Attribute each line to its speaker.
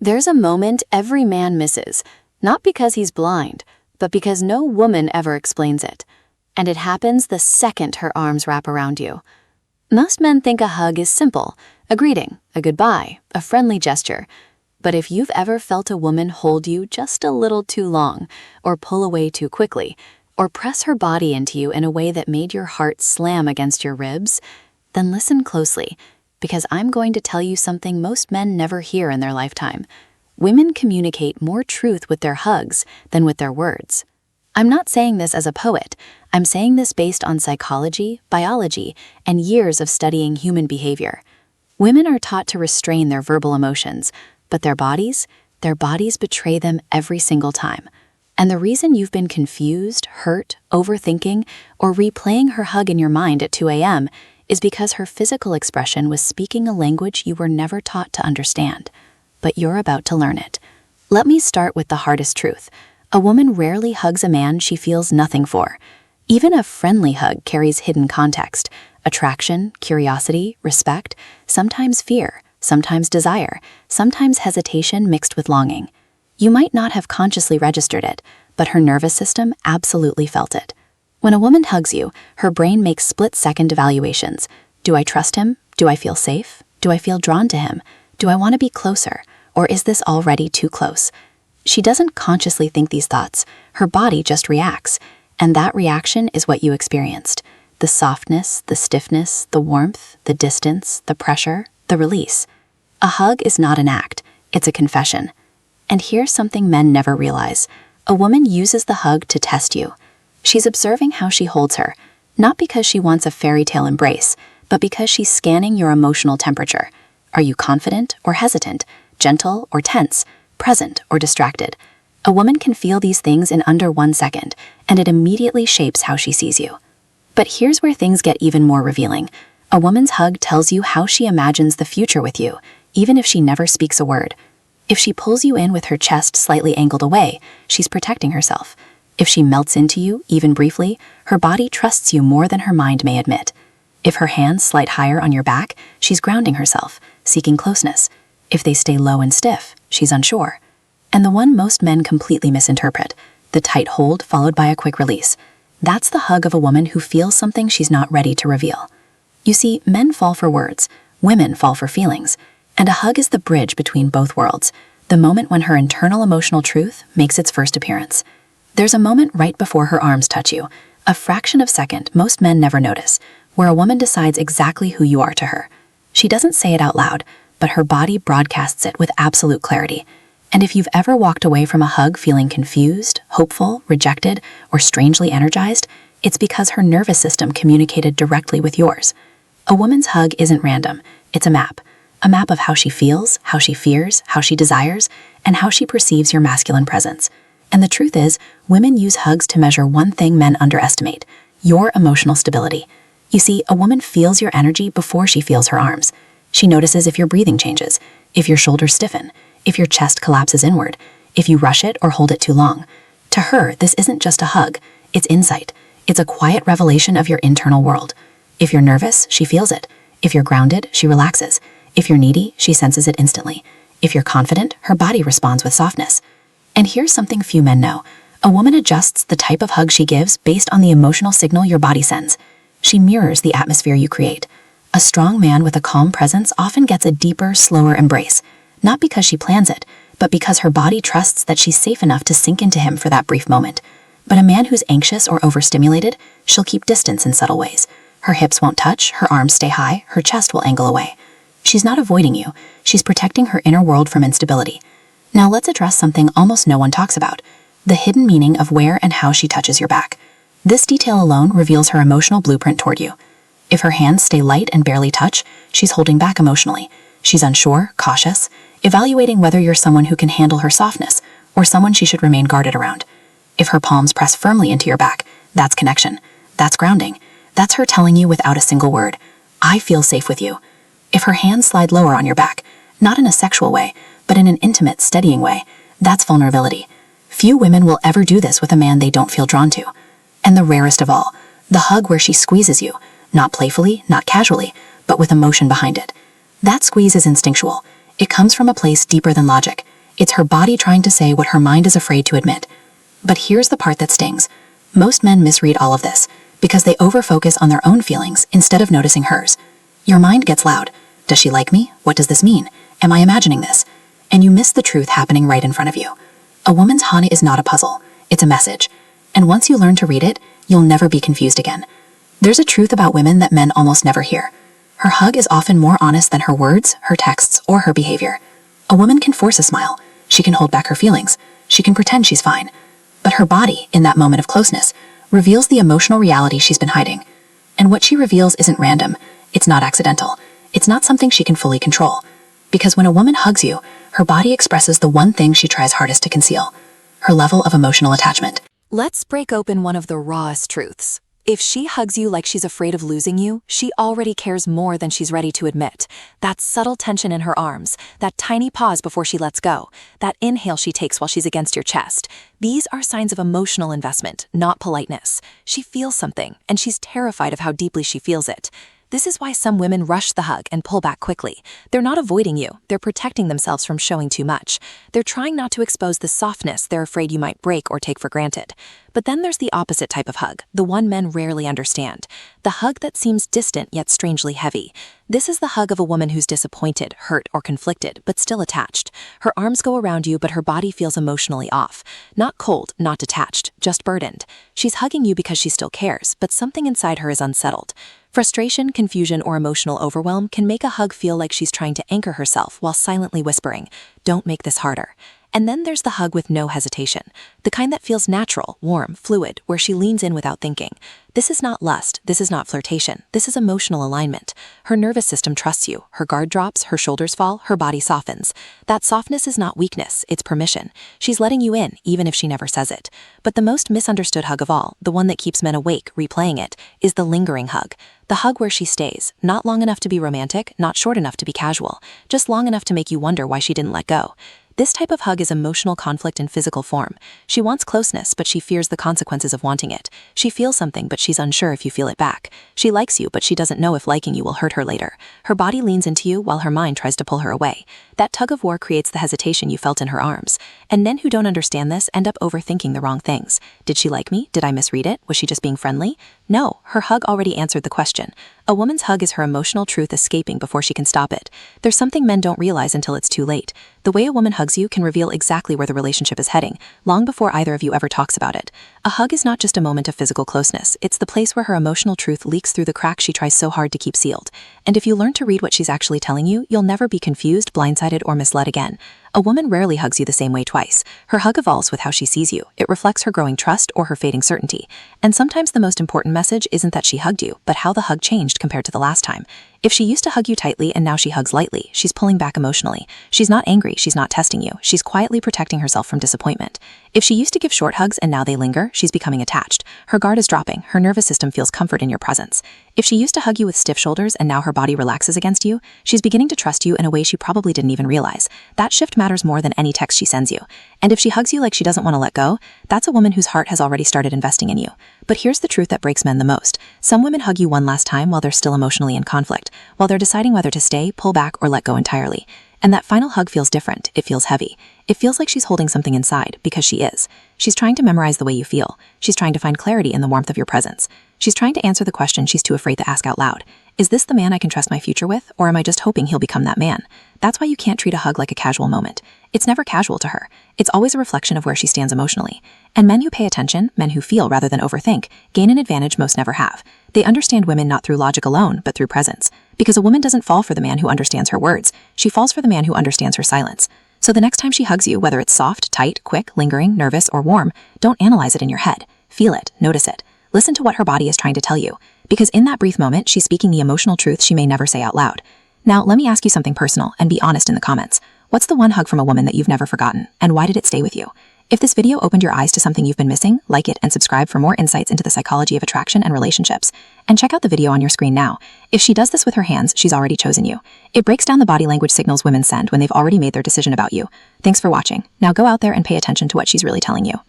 Speaker 1: There's a moment every man misses, not because he's blind, but because no woman ever explains it. And it happens the second her arms wrap around you. Most men think a hug is simple, a greeting, a goodbye, a friendly gesture. But if you've ever felt a woman hold you just a little too long, or pull away too quickly, or press her body into you in a way that made your heart slam against your ribs, then listen closely, because I'm going to tell you something most men never hear in their lifetime. Women communicate more truth with their hugs than with their words. I'm not saying this as a poet. I'm saying this based on psychology, biology, and years of studying human behavior. Women are taught to restrain their verbal emotions, but their bodies betray them every single time. And the reason you've been confused, hurt, overthinking, or replaying her hug in your mind at 2 a.m. is because her physical expression was speaking a language you were never taught to understand. But you're about to learn it. Let me start with the hardest truth. A woman rarely hugs a man she feels nothing for. Even a friendly hug carries hidden context: attraction, curiosity, respect, sometimes fear, sometimes desire, sometimes hesitation mixed with longing. You might not have consciously registered it, but her nervous system absolutely felt it. When a woman hugs you, her brain makes split-second evaluations. Do I trust him? Do I feel safe? Do I feel drawn to him? Do I want to be closer? Or is this already too close? She doesn't consciously think these thoughts. Her body just reacts. And that reaction is what you experienced. The softness, the stiffness, the warmth, the distance, the pressure, the release. A hug is not an act. It's a confession. And here's something men never realize. A woman uses the hug to test you. She's observing how she holds her, not because she wants a fairy tale embrace, but because she's scanning your emotional temperature. Are you confident or hesitant, gentle or tense, present or distracted? A woman can feel these things in under 1 second, and it immediately shapes how she sees you. But here's where things get even more revealing. A woman's hug tells you how she imagines the future with you, even if she never speaks a word. If she pulls you in with her chest slightly angled away, she's protecting herself. If she melts into you, even briefly, her body trusts you more than her mind may admit. If her hands slide higher on your back, she's grounding herself, seeking closeness. If they stay low and stiff, she's unsure. And the one most men completely misinterpret, the tight hold followed by a quick release. That's the hug of a woman who feels something she's not ready to reveal. You see, men fall for words, women fall for feelings, and a hug is the bridge between both worlds, the moment when her internal emotional truth makes its first appearance. There's a moment right before her arms touch you, a fraction of a second most men never notice, where a woman decides exactly who you are to her. She doesn't say it out loud, but her body broadcasts it with absolute clarity. And if you've ever walked away from a hug feeling confused, hopeful, rejected, or strangely energized, it's because her nervous system communicated directly with yours. A woman's hug isn't random, it's a map of how she feels, how she fears, how she desires, and how she perceives your masculine presence. And the truth is, women use hugs to measure one thing men underestimate: your emotional stability. You see, a woman feels your energy before she feels her arms. She notices if your breathing changes, if your shoulders stiffen, if your chest collapses inward, if you rush it or hold it too long. To her, this isn't just a hug, it's insight. It's a quiet revelation of your internal world. If you're nervous, she feels it. If you're grounded, she relaxes. If you're needy, she senses it instantly. If you're confident, her body responds with softness. And here's something few men know. A woman adjusts the type of hug she gives based on the emotional signal your body sends. She mirrors the atmosphere you create. A strong man with a calm presence often gets a deeper, slower embrace, not because she plans it, but because her body trusts that she's safe enough to sink into him for that brief moment. But a man who's anxious or overstimulated, she'll keep distance in subtle ways. Her hips won't touch, her arms stay high, her chest will angle away. She's not avoiding you, she's protecting her inner world from instability. Now let's address something almost no one talks about: the hidden meaning of where and how she touches your back. This detail alone reveals her emotional blueprint toward you. If her hands stay light and barely touch, she's holding back emotionally. She's unsure, cautious, evaluating whether you're someone who can handle her softness or someone she should remain guarded around. If her palms press firmly into your back, that's connection. That's grounding. That's her telling you without a single word, I feel safe with you. If her hands slide lower on your back, not in a sexual way, but in an intimate, steadying way, that's vulnerability. Few women will ever do this with a man they don't feel drawn to. And the rarest of all, the hug where she squeezes you, not playfully, not casually, but with emotion behind it. That squeeze is instinctual. It comes from a place deeper than logic.
Speaker 2: It's her body trying to say what her mind is afraid to admit. But here's the part that stings. Most men misread all of this because they overfocus on their own feelings instead of noticing hers. Your mind gets loud. Does she like me? What does this mean? Am I imagining this? And you miss the truth happening right in front of you. A woman's honey is not a puzzle. It's a message. And once you learn to read it, you'll never be confused again. There's a truth about women that men almost never hear. Her hug is often more honest than her words, her texts, or her behavior. A woman can force a smile. She can hold back her feelings. She can pretend she's fine. But her body, in that moment of closeness, reveals the emotional reality she's been hiding. And what she reveals isn't random. It's not accidental. It's not something she can fully control. Because when a woman hugs you, her body expresses the one thing she tries hardest to conceal: her level of emotional attachment.
Speaker 1: Let's break open one of the rawest truths. If she hugs you like she's afraid of losing you, she already cares more than she's ready to admit. That subtle tension in her arms, that tiny pause before she lets go, that inhale she takes while she's against your chest, these are signs of emotional investment, not politeness. She feels something, and she's terrified of how deeply she feels it. This is why some women rush the hug and pull back quickly. They're not avoiding you, they're protecting themselves from showing too much. They're trying not to expose the softness they're afraid you might break or take for granted. But then there's the opposite type of hug, the one men rarely understand. The hug that seems distant yet strangely heavy. This is the hug of a woman who's disappointed, hurt, or conflicted, but still attached. Her arms go around you, but her body feels emotionally off. Not cold, not detached, just burdened. She's hugging you because she still cares, but something inside her is unsettled. Frustration, confusion, or emotional overwhelm can make a hug feel like she's trying to anchor herself while silently whispering, "Don't make this harder." And then there's the hug with no hesitation, the kind that feels natural, warm, fluid, where she leans in without thinking. This is not lust, this is not flirtation, this is emotional alignment. Her nervous system trusts you, her guard drops, her shoulders fall, her body softens. That softness is not weakness, it's permission. She's letting you in, even if she never says it. But the most misunderstood hug of all, the one that keeps men awake, replaying it, is the lingering hug. The hug where she stays, not long enough to be romantic, not short enough to be casual, just long enough to make you wonder why she didn't let go. This type of hug is emotional conflict in physical form. She wants closeness, but she fears the consequences of wanting it. She feels something, but she's unsure if you feel it back. She likes you, but she doesn't know if liking you will hurt her later. Her body leans into you while her mind tries to pull her away. That tug of war creates the hesitation you felt in her arms. And men who don't understand this end up overthinking the wrong things. Did she like me? Did I misread it? Was she just being friendly? No, her hug already answered the question. A woman's hug is her emotional truth escaping before she can stop it. There's something men don't realize until it's too late. The way a woman hugs you can reveal exactly where the relationship is heading, long before either of you ever talks about it. A hug is not just a moment of physical closeness, it's the place where her emotional truth leaks through the cracks she tries so hard to keep sealed. And if you learn to read what she's actually telling you, you'll never be confused, blindsided, or misled again. A woman rarely hugs you the same way twice. Her hug evolves with how she sees you. It reflects her growing trust or her fading certainty. And sometimes the most important message isn't that she hugged you, but how the hug changed compared to the last time. If she used to hug you tightly and now she hugs lightly, she's pulling back emotionally. She's not angry, she's not testing you. She's quietly protecting herself from disappointment. If she used to give short hugs and now they linger, she's becoming attached. Her guard is dropping. Her nervous system feels comfort in your presence. If she used to hug you with stiff shoulders and now her body relaxes against you, she's beginning to trust you in a way she probably didn't even realize. That shift matters more than any text she sends you. And if she hugs you like she doesn't want to let go, that's a woman whose heart has already started investing in you. But here's the truth that breaks men the most. Some women hug you one last time while they're still emotionally in conflict, while they're deciding whether to stay, pull back, or let go entirely. And that final hug feels different. It feels heavy. It feels like she's holding something inside, because she is. She's trying to memorize the way you feel. She's trying to find clarity in the warmth of your presence. She's trying to answer the question she's too afraid to ask out loud. Is this the man I can trust my future with, or am I just hoping he'll become that man? That's why you can't treat a hug like a casual moment. It's never casual to her. It's always a reflection of where she stands emotionally. And men who pay attention, men who feel rather than overthink, gain an advantage most never have. They understand women not through logic alone, but through presence. Because a woman doesn't fall for the man who understands her words. She falls for the man who understands her silence. So the next time she hugs you, whether it's soft, tight, quick, lingering, nervous, or warm, don't analyze it in your head. Feel it, notice it. Listen to what her body is trying to tell you. Because in that brief moment, she's speaking the emotional truth she may never say out loud. Now, let me ask you something personal and be honest in the comments. What's the one hug from a woman that you've never forgotten, and why did it stay with you? If this video opened your eyes to something you've been missing, like it and subscribe for more insights into the psychology of attraction and relationships. And check out the video on your screen now. If she does this with her hands, she's already chosen you. It breaks down the body language signals women send when they've already made their decision about you. Thanks for watching. Now go out there and pay attention to what she's really telling you.